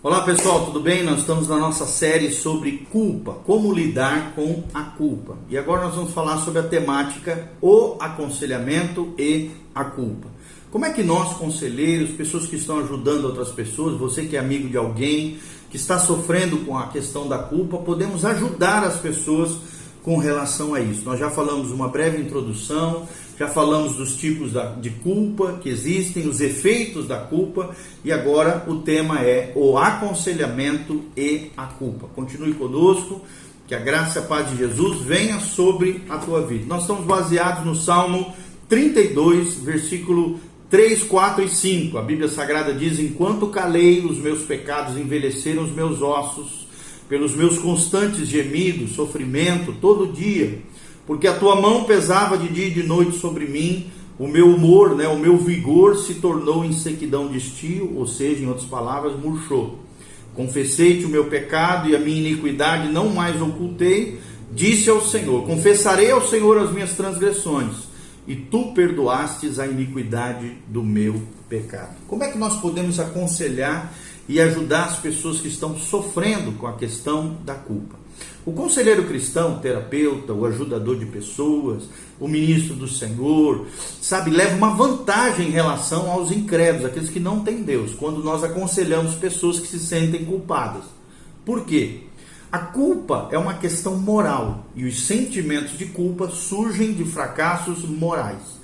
Olá pessoal, tudo bem? Nós estamos na nossa série sobre culpa, como lidar com a culpa. E agora nós vamos falar sobre a temática, o aconselhamento e a culpa. Como é que nós, conselheiros, pessoas que estão ajudando outras pessoas, você que é amigo de alguém que está sofrendo com a questão da culpa, podemos ajudar as pessoas com relação a isso? Nós já falamos uma breve introdução, já falamos dos tipos de culpa que existem, os efeitos da culpa, e agora o tema é o aconselhamento e a culpa. Continue conosco, que a graça e a paz de Jesus venha sobre a tua vida. Nós estamos baseados no Salmo 32, versículo 3, 4 e 5. A Bíblia Sagrada diz: enquanto calei, os meus pecados envelheceram os meus ossos, pelos meus constantes gemidos, sofrimento todo dia, porque a tua mão pesava de dia e de noite sobre mim, o meu humor, o meu vigor se tornou em sequidão de estio, ou seja, em outras palavras, murchou. Confessei-te o meu pecado e a minha iniquidade não mais ocultei, disse ao Senhor: confessarei ao Senhor as minhas transgressões, e tu perdoastes a iniquidade do meu pecado. Como é que nós podemos aconselhar e ajudar as pessoas que estão sofrendo com a questão da culpa? O conselheiro cristão, o terapeuta, o ajudador de pessoas, o ministro do Senhor, leva uma vantagem em relação aos incrédulos, aqueles que não têm Deus, quando nós aconselhamos pessoas que se sentem culpadas. Por quê? A culpa é uma questão moral e os sentimentos de culpa surgem de fracassos morais.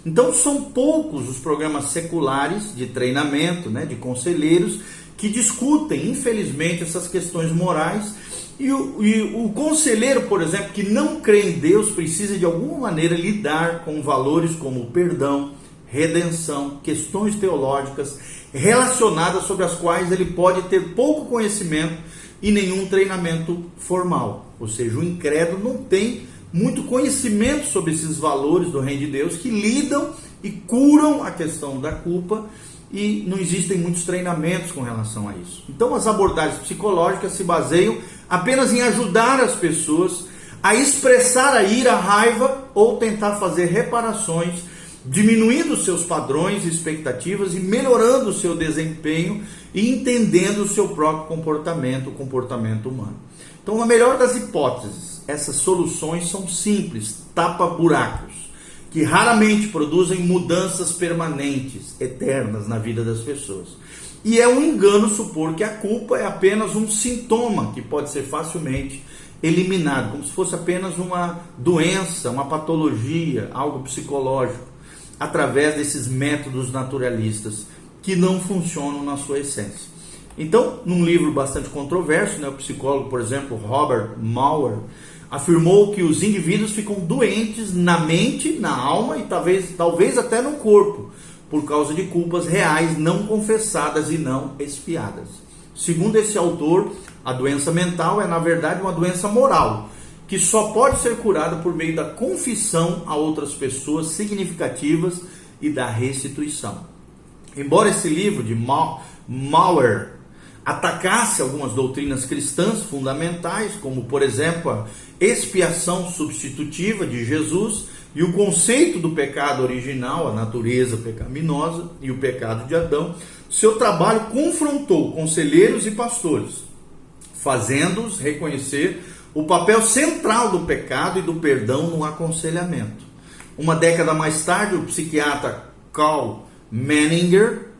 Então são poucos os programas seculares de treinamento, de conselheiros, que discutem, infelizmente, essas questões morais. E o conselheiro, por exemplo, que não crê em Deus, precisa de alguma maneira lidar com valores como perdão, redenção, questões teológicas relacionadas sobre as quais ele pode ter pouco conhecimento e nenhum treinamento formal. Ou seja, o incrédulo não tem muito conhecimento sobre esses valores do reino de Deus que lidam e curam a questão da culpa, e não existem muitos treinamentos com relação a isso. Então as abordagens psicológicas se baseiam apenas em ajudar as pessoas a expressar a ira, a raiva, ou tentar fazer reparações, diminuindo seus padrões e expectativas e melhorando o seu desempenho e entendendo o seu próprio comportamento, o comportamento humano. Então, na melhor das hipóteses, essas soluções são simples, tapa-buracos, que raramente produzem mudanças permanentes, eternas na vida das pessoas. E é um engano supor que a culpa é apenas um sintoma que pode ser facilmente eliminado, como se fosse apenas uma doença, uma patologia, algo psicológico, através desses métodos naturalistas que não funcionam na sua essência. Então, num livro bastante controverso, o psicólogo, por exemplo, Robert Maurer, afirmou que os indivíduos ficam doentes na mente, na alma e talvez até no corpo, por causa de culpas reais não confessadas e não expiadas. Segundo esse autor, a doença mental é, na verdade, uma doença moral, que só pode ser curada por meio da confissão a outras pessoas significativas e da restituição. Embora esse livro de Maurer atacasse algumas doutrinas cristãs fundamentais, como, por exemplo, a expiação substitutiva de Jesus e o conceito do pecado original, a natureza pecaminosa e o pecado de Adão, seu trabalho confrontou conselheiros e pastores, fazendo-os reconhecer o papel central do pecado e do perdão no aconselhamento. Uma década mais tarde, o psiquiatra Carl Menninger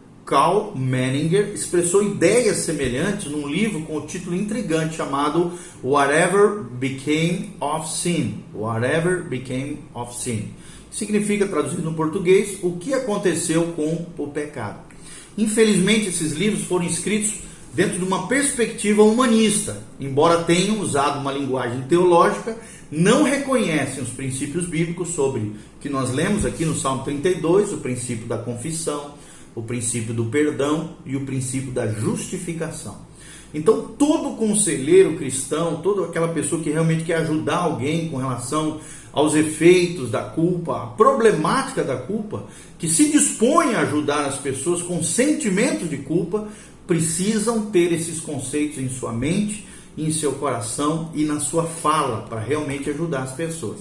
expressou ideias semelhantes num livro com o título intrigante chamado Whatever Became of Sin. Whatever Became of Sin. Significa, traduzido no português, o que aconteceu com o pecado. Infelizmente, esses livros foram escritos dentro de uma perspectiva humanista. Embora tenham usado uma linguagem teológica, não reconhecem os princípios bíblicos sobre que nós lemos aqui no Salmo 32, o princípio da confissão, o princípio do perdão e o princípio da justificação. Então, todo conselheiro cristão, toda aquela pessoa que realmente quer ajudar alguém com relação aos efeitos da culpa, a problemática da culpa, que se dispõe a ajudar as pessoas com sentimentos de culpa, precisam ter esses conceitos em sua mente, em seu coração e na sua fala, para realmente ajudar as pessoas.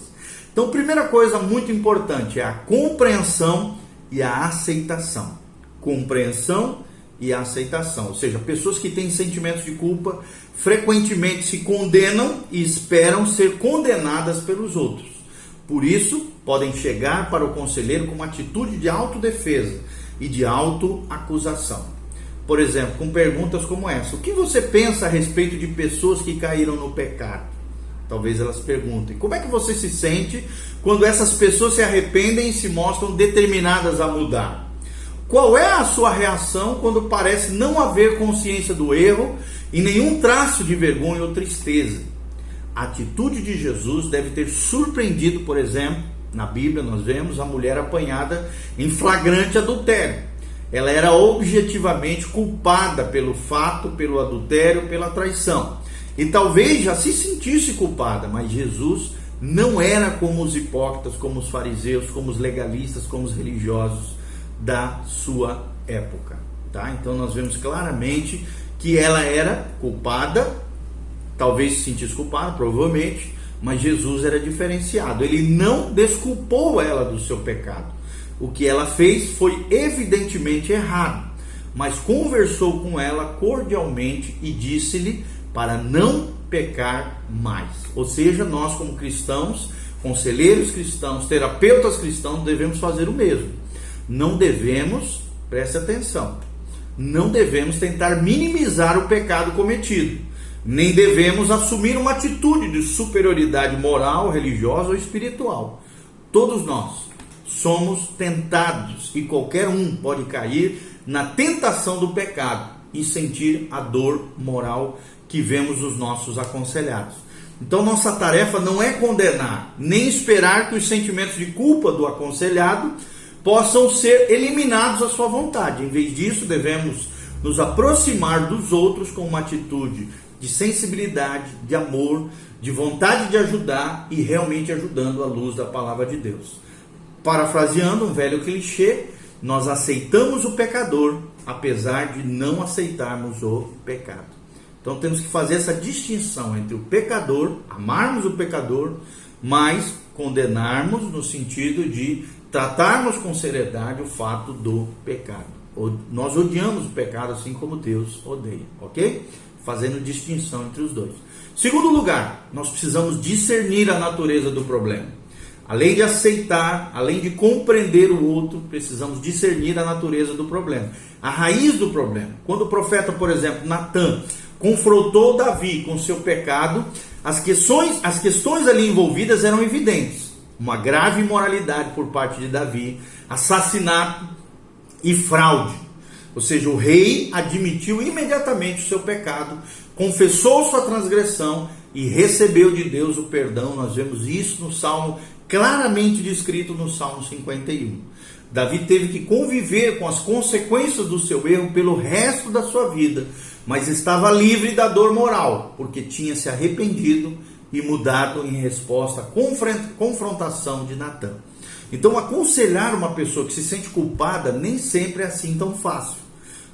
Então, primeira coisa muito importante é a compreensão e a aceitação. Compreensão e a aceitação. Ou seja, pessoas que têm sentimentos de culpa frequentemente se condenam e esperam ser condenadas pelos outros. Por isso, podem chegar para o conselheiro com uma atitude de autodefesa e de autoacusação. Por exemplo, com perguntas como essa: o que você pensa a respeito de pessoas que caíram no pecado? Talvez elas perguntem. Como é que você se sente quando essas pessoas se arrependem e se mostram determinadas a mudar? Qual é a sua reação quando parece não haver consciência do erro e nenhum traço de vergonha ou tristeza? A atitude de Jesus deve ter surpreendido, por exemplo, na Bíblia nós vemos a mulher apanhada em flagrante adultério. Ela era objetivamente culpada pelo fato, pelo adultério, pela traição. E talvez já se sentisse culpada, mas Jesus não era como os hipócritas, como os fariseus, como os legalistas, como os religiosos da sua época. Tá? Então nós vemos claramente que ela era culpada, talvez se sentisse culpada, provavelmente, mas Jesus era diferenciado. Ele não desculpou ela do seu pecado. O que ela fez foi evidentemente errado, mas conversou com ela cordialmente e disse-lhe para não pecar mais. Ou seja, nós como cristãos, conselheiros cristãos, terapeutas cristãos, devemos fazer o mesmo. Não devemos, preste atenção, não devemos tentar minimizar o pecado cometido, nem devemos assumir uma atitude de superioridade moral, religiosa ou espiritual. Todos nós somos tentados e qualquer um pode cair na tentação do pecado e sentir a dor moral que vemos os nossos aconselhados. Então nossa tarefa não é condenar, nem esperar que os sentimentos de culpa do aconselhado possam ser eliminados à sua vontade. Em vez disso, devemos nos aproximar dos outros com uma atitude de sensibilidade, de amor, de vontade de ajudar e realmente ajudando à luz da palavra de Deus. Parafraseando um velho clichê, nós aceitamos o pecador, apesar de não aceitarmos o pecado. Então temos que fazer essa distinção entre o pecador, amarmos o pecador, mas condenarmos no sentido de tratarmos com seriedade o fato do pecado. Nós odiamos o pecado assim como Deus odeia, ok? Fazendo distinção entre os dois. Segundo lugar, nós precisamos discernir a natureza do problema. Além de aceitar, além de compreender o outro, precisamos discernir a natureza do problema, a raiz do problema. Quando o profeta, por exemplo, Natan, confrontou Davi com seu pecado, as questões ali envolvidas eram evidentes. Uma grave imoralidade por parte de Davi, assassinato e fraude. Ou seja, o rei admitiu imediatamente o seu pecado, confessou sua transgressão e recebeu de Deus o perdão. Nós vemos isso no Salmo, claramente descrito no Salmo 51. Davi teve que conviver com as consequências do seu erro pelo resto da sua vida, mas estava livre da dor moral, porque tinha se arrependido e mudado em resposta à confrontação de Natan. Então, aconselhar uma pessoa que se sente culpada nem sempre é assim tão fácil.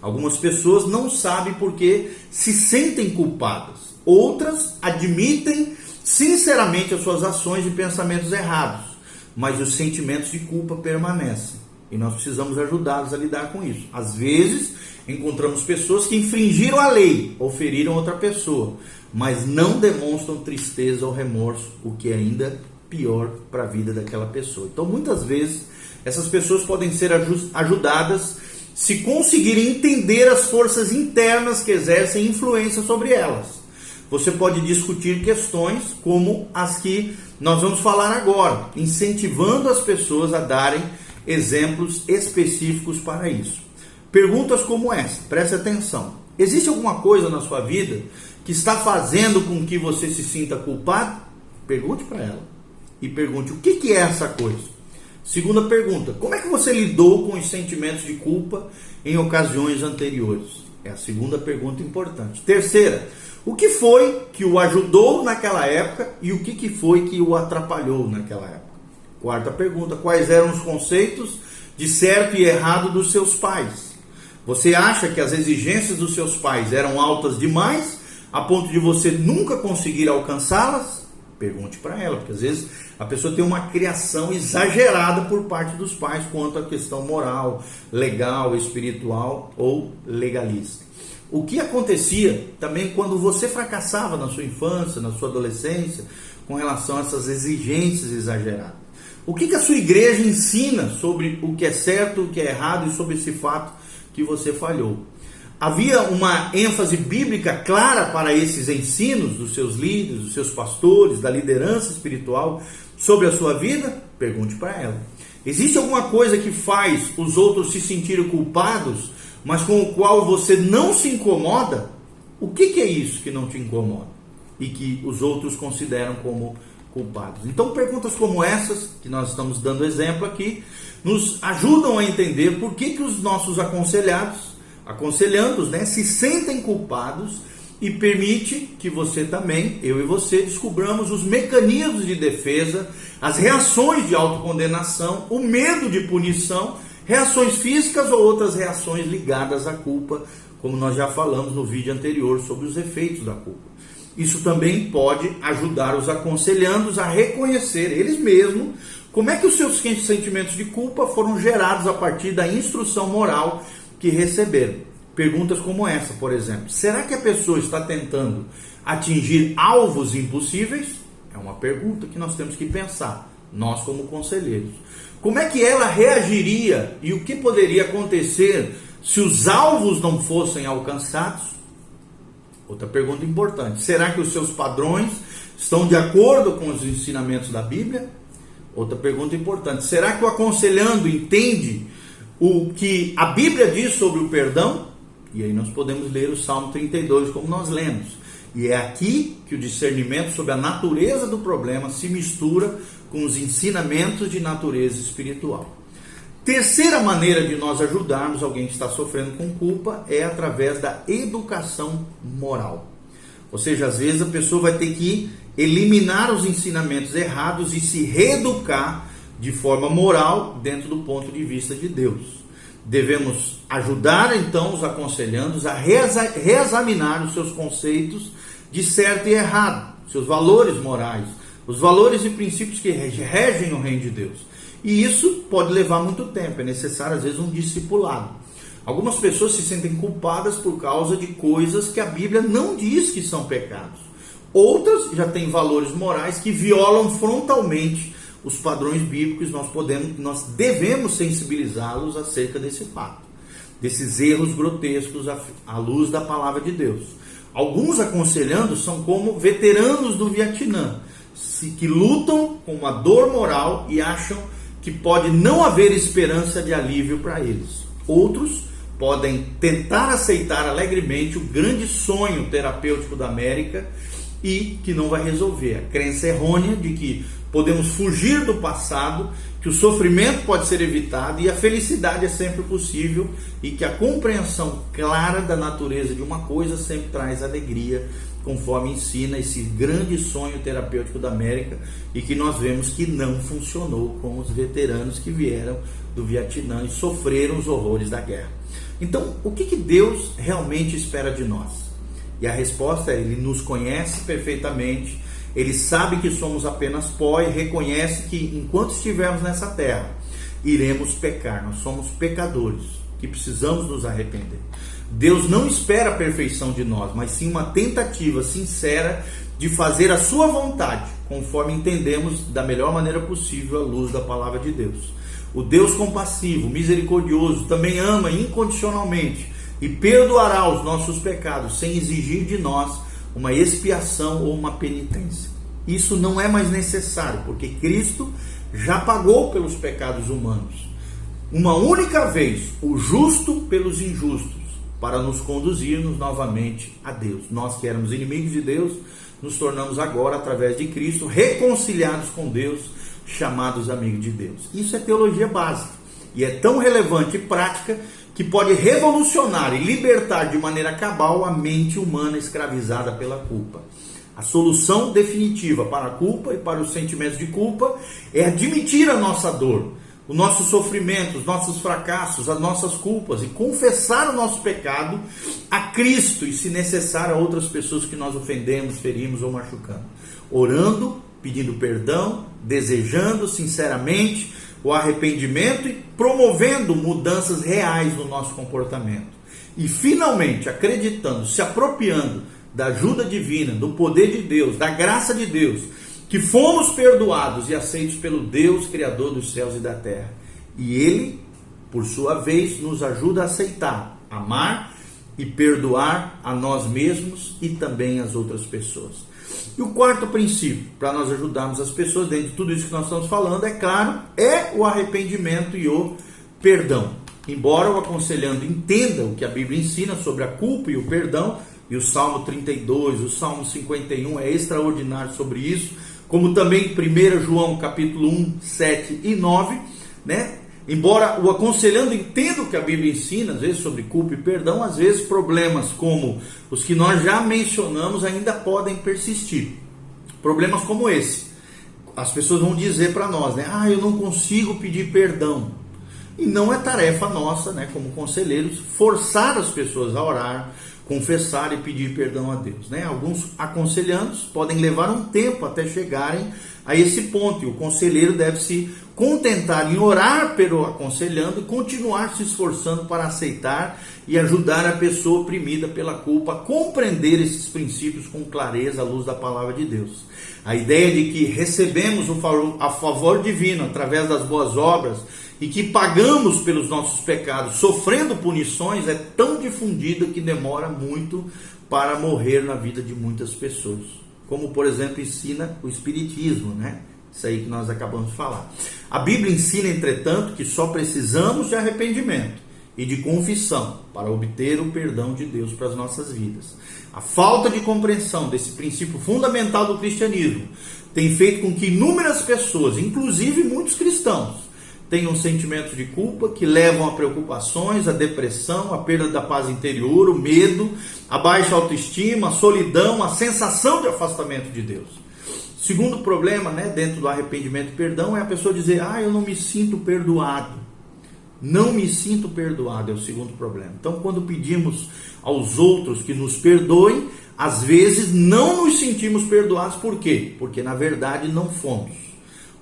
Algumas pessoas não sabem porque se sentem culpadas. Outras admitem sinceramente as suas ações e pensamentos errados, mas os sentimentos de culpa permanecem. E nós precisamos ajudá-los a lidar com isso. Às vezes, encontramos pessoas que infringiram a lei ou feriram outra pessoa, mas não demonstram tristeza ou remorso, o que é ainda pior para a vida daquela pessoa. Então, muitas vezes, essas pessoas podem ser ajudadas se conseguirem entender as forças internas que exercem influência sobre elas. Você pode discutir questões como as que nós vamos falar agora, incentivando as pessoas a darem exemplos específicos para isso. Perguntas como essa, preste atenção. Existe alguma coisa na sua vida que está fazendo com que você se sinta culpado? Pergunte para ela. E pergunte o que é essa coisa. Segunda pergunta, como é que você lidou com os sentimentos de culpa em ocasiões anteriores? É a segunda pergunta importante. Terceira, o que foi que o ajudou naquela época e o que foi que o atrapalhou naquela época? Quarta pergunta, quais eram os conceitos de certo e errado dos seus pais? Você acha que as exigências dos seus pais eram altas demais, a ponto de você nunca conseguir alcançá-las? Pergunte para ela, porque às vezes a pessoa tem uma criação exagerada por parte dos pais quanto à questão moral, legal, espiritual ou legalista. O que acontecia também quando você fracassava na sua infância, na sua adolescência, com relação a essas exigências exageradas? O que a sua igreja ensina sobre o que é certo, o que é errado e sobre esse fato que você falhou? Havia uma ênfase bíblica clara para esses ensinos dos seus líderes, dos seus pastores, da liderança espiritual sobre a sua vida? Pergunte para ela. Existe alguma coisa que faz os outros se sentirem culpados, mas com o qual você não se incomoda? O que é isso que não te incomoda e que os outros consideram como culpados? Então, perguntas como essas, que nós estamos dando exemplo aqui, nos ajudam a entender por que os nossos aconselhandos, se sentem culpados, e permite que você também, eu e você, descobramos os mecanismos de defesa, as reações de autocondenação, o medo de punição, reações físicas ou outras reações ligadas à culpa, como nós já falamos no vídeo anterior sobre os efeitos da culpa. Isso também pode ajudar os aconselhandos a reconhecer eles mesmos como é que os seus sentimentos de culpa foram gerados a partir da instrução moral que receberam. Perguntas como essa, por exemplo: será que a pessoa está tentando atingir alvos impossíveis? É uma pergunta que nós temos que pensar, nós como conselheiros. Como é que ela reagiria e o que poderia acontecer se os alvos não fossem alcançados? Outra pergunta importante: será que os seus padrões estão de acordo com os ensinamentos da Bíblia? Outra pergunta importante: será que o aconselhando entende o que a Bíblia diz sobre o perdão? E aí nós podemos ler o Salmo 32 como nós lemos. E é aqui que o discernimento sobre a natureza do problema se mistura com os ensinamentos de natureza espiritual. Terceira maneira de nós ajudarmos alguém que está sofrendo com culpa é através da educação moral. Ou seja, às vezes a pessoa vai ter que eliminar os ensinamentos errados e se reeducar de forma moral dentro do ponto de vista de Deus. Devemos ajudar então os aconselhandos a reexaminar os seus conceitos de certo e errado, seus valores morais, os valores e princípios que regem o reino de Deus. E isso pode levar muito tempo, é necessário às vezes um discipulado. Algumas pessoas se sentem culpadas por causa de coisas que a Bíblia não diz que são pecados. Outras já têm valores morais que violam frontalmente os padrões bíblicos. Nós devemos sensibilizá-los acerca desse fato, desses erros grotescos à luz da palavra de Deus. Alguns aconselhandos são como veteranos do Vietnã, que lutam com uma dor moral e acham que pode não haver esperança de alívio para eles. Outros podem tentar aceitar alegremente o grande sonho terapêutico da América e que não vai resolver. A crença errônea de que podemos fugir do passado, que o sofrimento pode ser evitado e a felicidade é sempre possível e que a compreensão clara da natureza de uma coisa sempre traz alegria, conforme ensina esse grande sonho terapêutico da América e que nós vemos que não funcionou com os veteranos que vieram do Vietnã e sofreram os horrores da guerra. Então, o que Deus realmente espera de nós? E a resposta é: Ele nos conhece perfeitamente, Ele sabe que somos apenas pó e reconhece que enquanto estivermos nessa terra, iremos pecar. Nós somos pecadores, que precisamos nos arrepender. Deus não espera a perfeição de nós, mas sim uma tentativa sincera de fazer a sua vontade, conforme entendemos da melhor maneira possível à luz da palavra de Deus. O Deus compassivo, misericordioso, também ama incondicionalmente e perdoará os nossos pecados sem exigir de nós uma expiação ou uma penitência. Isso não é mais necessário, porque Cristo já pagou pelos pecados humanos, uma única vez, o justo pelos injustos, para nos conduzirmos novamente a Deus. Nós que éramos inimigos de Deus, nos tornamos agora, através de Cristo, reconciliados com Deus, chamados amigos de Deus. Isso é teologia básica e é tão relevante e prática que pode revolucionar e libertar de maneira cabal a mente humana escravizada pela culpa. A solução definitiva para a culpa e para os sentimentos de culpa é admitir a nossa dor, o nosso sofrimento, os nossos fracassos, as nossas culpas e confessar o nosso pecado a Cristo e, se necessário, a outras pessoas que nós ofendemos, ferimos ou machucamos, orando pedindo perdão, desejando sinceramente o arrependimento e promovendo mudanças reais no nosso comportamento. E finalmente acreditando, se apropriando da ajuda divina, do poder de Deus, da graça de Deus, que fomos perdoados e aceitos pelo Deus Criador dos céus e da terra. E Ele, por sua vez, nos ajuda a aceitar, amar e perdoar a nós mesmos e também as outras pessoas. E o quarto princípio, para nós ajudarmos as pessoas, dentro de tudo isso que nós estamos falando, é claro, é o arrependimento e o perdão. Embora o aconselhando entenda o que a Bíblia ensina sobre a culpa e o perdão, e o Salmo 32, o Salmo 51 é extraordinário sobre isso, como também 1 João capítulo 1, 7 e 9, né? Embora o aconselhando entenda o que a Bíblia ensina, às vezes sobre culpa e perdão, às vezes problemas como os que nós já mencionamos ainda podem persistir. Problemas como esse. As pessoas vão dizer para nós, né? Eu não consigo pedir perdão. E não é tarefa nossa, né, como conselheiros, forçar as pessoas a orar, confessar e pedir perdão a Deus, né? Alguns aconselhandos podem levar um tempo até chegarem a esse ponto, e o conselheiro deve se contentar em orar pelo aconselhando e continuar se esforçando para aceitar e ajudar a pessoa oprimida pela culpa a compreender esses princípios com clareza à luz da palavra de Deus. A ideia de que recebemos a favor divino através das boas obras e que pagamos pelos nossos pecados sofrendo punições é tão difundida que demora muito para morrer na vida de muitas pessoas. Como, por exemplo, ensina o Espiritismo, né? Isso aí que nós acabamos de falar. A Bíblia ensina, entretanto, que só precisamos de arrependimento e de confissão para obter o perdão de Deus para as nossas vidas. A falta de compreensão desse princípio fundamental do cristianismo tem feito com que inúmeras pessoas, inclusive muitos cristãos, tenham sentimentos de culpa que levam a preocupações, a depressão, a perda da paz interior, o medo, a baixa autoestima, a solidão, a sensação de afastamento de Deus. Segundo problema, né, dentro do arrependimento e perdão, é a pessoa dizer, eu não me sinto perdoado. Não me sinto perdoado é o segundo problema. Então, quando pedimos aos outros que nos perdoem, às vezes não nos sentimos perdoados. Por quê? Porque na verdade não fomos.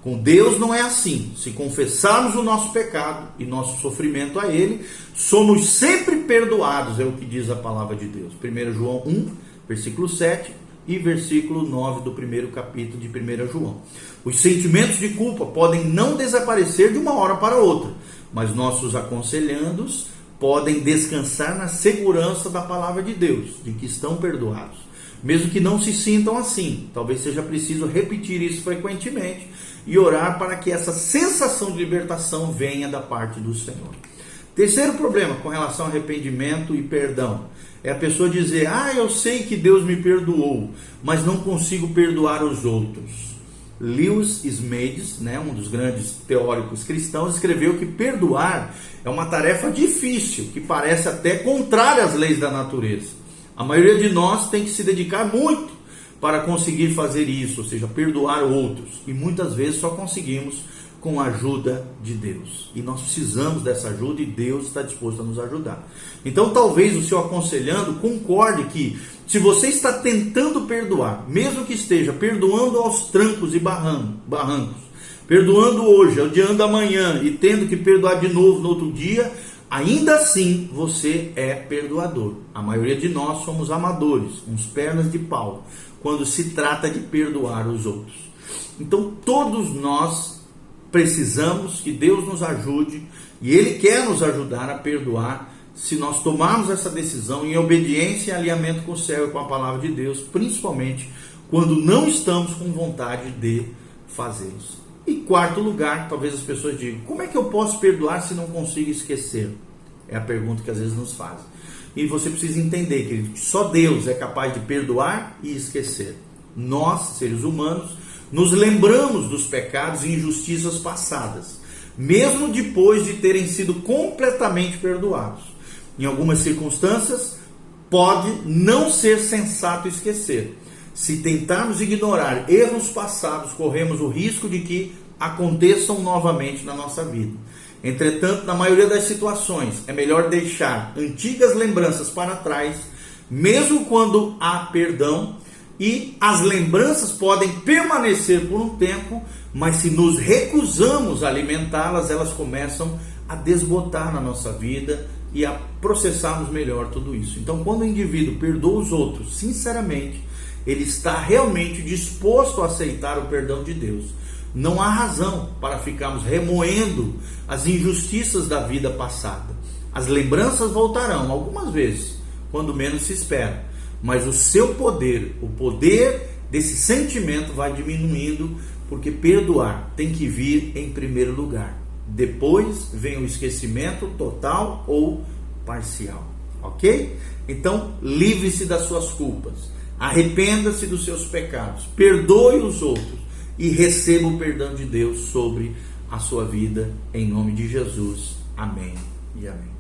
Com Deus não é assim. Se confessarmos o nosso pecado e nosso sofrimento a Ele, somos sempre perdoados, é o que diz a palavra de Deus. 1 João 1, versículo 7 e versículo 9 do primeiro capítulo de 1 João. Os sentimentos de culpa podem não desaparecer de uma hora para outra, mas nossos aconselhandos podem descansar na segurança da palavra de Deus, de que estão perdoados. Mesmo que não se sintam assim, talvez seja preciso repetir isso frequentemente e orar para que essa sensação de libertação venha da parte do Senhor. Terceiro problema com relação ao arrependimento e perdão é a pessoa dizer, eu sei que Deus me perdoou, mas não consigo perdoar os outros. Lewis Smedes, né, um dos grandes teóricos cristãos, escreveu que perdoar é uma tarefa difícil, que parece até contrária às leis da natureza. A maioria de nós tem que se dedicar muito para conseguir fazer isso, ou seja, perdoar outros. E muitas vezes só conseguimos com a ajuda de Deus. E nós precisamos dessa ajuda e Deus está disposto a nos ajudar. Então talvez o seu aconselhando concorde que se você está tentando perdoar, mesmo que esteja perdoando aos trancos e barrancos, perdoando hoje, odiando amanhã e tendo que perdoar de novo no outro dia, ainda assim você é perdoador. A maioria de nós somos amadores, uns pernas de pau, quando se trata de perdoar os outros. Então todos nós precisamos que Deus nos ajude e Ele quer nos ajudar a perdoar se nós tomarmos essa decisão em obediência e alinhamento com o céu e com a palavra de Deus, principalmente quando não estamos com vontade de fazê-los. E quarto lugar, talvez as pessoas digam, como é que eu posso perdoar se não consigo esquecer? É a pergunta que às vezes nos fazem. E você precisa entender, querido, que só Deus é capaz de perdoar e esquecer. Nós, seres humanos, nos lembramos dos pecados e injustiças passadas, mesmo depois de terem sido completamente perdoados. Em algumas circunstâncias, pode não ser sensato esquecer. Se tentarmos ignorar erros passados, corremos o risco de que aconteçam novamente na nossa vida. Entretanto, na maioria das situações, é melhor deixar antigas lembranças para trás, mesmo quando há perdão, e as lembranças podem permanecer por um tempo, mas se nos recusamos a alimentá-las, elas começam a desbotar na nossa vida e a processarmos melhor tudo isso. Então, quando o indivíduo perdoa os outros sinceramente, ele está realmente disposto a aceitar o perdão de Deus. Não há razão para ficarmos remoendo as injustiças da vida passada. As lembranças voltarão algumas vezes, quando menos se espera, mas o seu poder, o poder desse sentimento vai diminuindo, porque perdoar tem que vir em primeiro lugar. Depois vem o esquecimento total ou parcial, ok? Então, livre-se das suas culpas, arrependa-se dos seus pecados, perdoe os outros e receba o perdão de Deus sobre a sua vida, em nome de Jesus. Amém e amém.